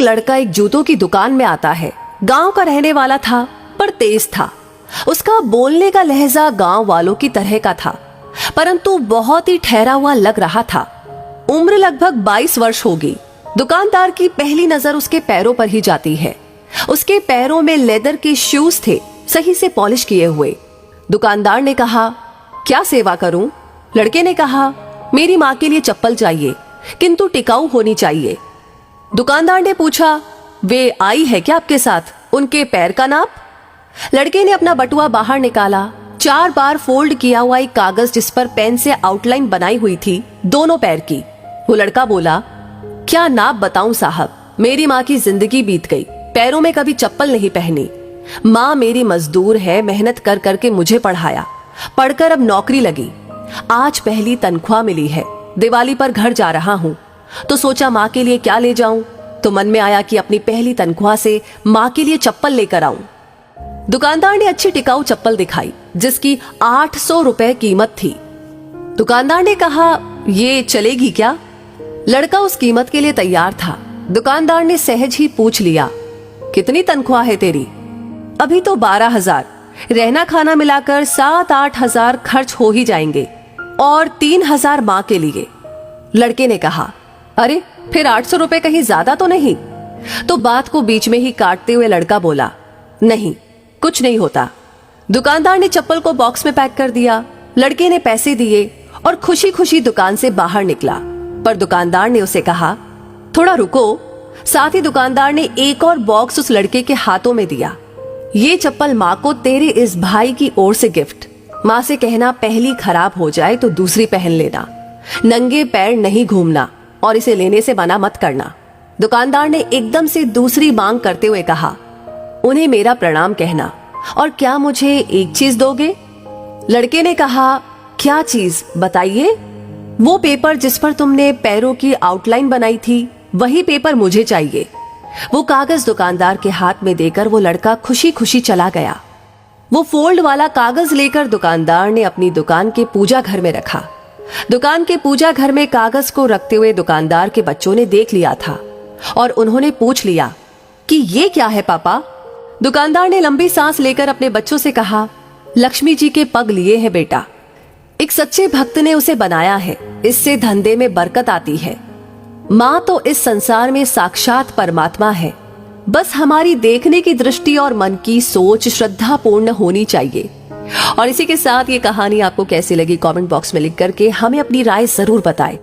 एक लड़का एक जूतों की दुकान में आता है। गांव का रहने वाला था पर तेज था। उसका बोलने का लहजा गांव वालों की तरह का था, परंतु बहुत ही ठहरा हुआ लग रहा था। उम्र लगभग 22 वर्ष होगी। दुकानदार की पहली नजर उसके पैरों पर ही जाती है। उसके पैरों में लेदर के शूज थे, सही से पॉलिश किए हुए। दुकानदार ने कहा, क्या सेवा करूं? लड़के ने कहा, मेरी माँ के लिए चप्पल चाहिए, किंतु टिकाऊ होनी चाहिए। दुकानदार ने पूछा, वे आई है क्या आपके साथ? उनके पैर का नाप? लड़के ने अपना बटुआ बाहर निकाला। 4 बार फोल्ड किया हुआ एक कागज जिस पर पेन से आउटलाइन बनाई हुई थी दोनों पैर की। वो लड़का बोला, क्या नाप बताऊं साहब, मेरी माँ की जिंदगी बीत गई, पैरों में कभी चप्पल नहीं पहनी। माँ मेरी मजदूर है, मेहनत कर करके मुझे पढ़ाया, पढ़कर अब नौकरी लगी। आज पहली तनख्वाह मिली है, दिवाली पर घर जा रहा हूँ, तो सोचा माँ के लिए क्या ले जाऊं। तो मन में आया कि अपनी पहली तनख्वाह से माँ के लिए चप्पल लेकर आऊं। दुकानदार ने अच्छी टिकाऊ चप्पल दिखाई जिसकी 800 रुपए कीमत थी। दुकानदार ने कहा, ये चलेगी क्या? लड़का उस कीमत के लिए तैयार था। दुकानदार ने सहज ही पूछ लिया, कितनी तनख्वाह है तेरी? अभी तो 12,000, रहना खाना मिलाकर 7-8 हजार खर्च हो ही जाएंगे, और 3,000 माँ के लिए। लड़के ने कहा, अरे फिर 800 रुपए कहीं ज्यादा तो नहीं? तो बात को बीच में ही काटते हुए लड़का बोला, नहीं, कुछ नहीं होता। दुकानदार ने चप्पल को बॉक्स में पैक कर दिया। लड़के ने पैसे दिए और खुशी खुशी दुकान से बाहर निकला। पर दुकानदार ने उसे कहा, थोड़ा रुको। साथ ही दुकानदार ने एक और बॉक्स उस लड़के के हाथों में दिया। ये चप्पल माँ को तेरे इस भाई की ओर से गिफ्ट। माँ से कहना पहली खराब हो जाए तो दूसरी पहन लेना, नंगे पैर नहीं घूमना, और इसे लेने से मना मत करना। दुकानदार ने एकदम से दूसरी मांग करते हुए कहा, उन्हें मेरा प्रणाम कहना, और क्या मुझे एक चीज दोगे? लड़के ने कहा, क्या चीज बताइए? वो पेपर जिस पर तुमने पैरों की आउटलाइन बनाई थी, वही पेपर मुझे चाहिए। वो कागज दुकानदार के हाथ में देकर वो लड़का खुशी खुशी चला गया। वो फोल्ड वाला कागज लेकर दुकानदार ने अपनी दुकान के पूजा घर में रखा। दुकान के पूजा घर में कागज को रखते हुए दुकानदार के बच्चों ने देख लिया था और उन्होंने पूछ लिया कि ये क्या है पापा? दुकानदार ने लंबी सांस लेकर अपने बच्चों से कहा, लक्ष्मी जी के पग लिए हैं बेटा। एक सच्चे भक्त ने उसे बनाया है, इससे धंधे में बरकत आती है। माँ तो इस संसार में साक्षात परमात्मा है, बस हमारी देखने की दृष्टि और मन की सोच श्रद्धापूर्ण होनी चाहिए। और इसी के साथ ये कहानी आपको कैसी लगी कमेंट बॉक्स में लिख करके हमें अपनी राय जरूर बताएं।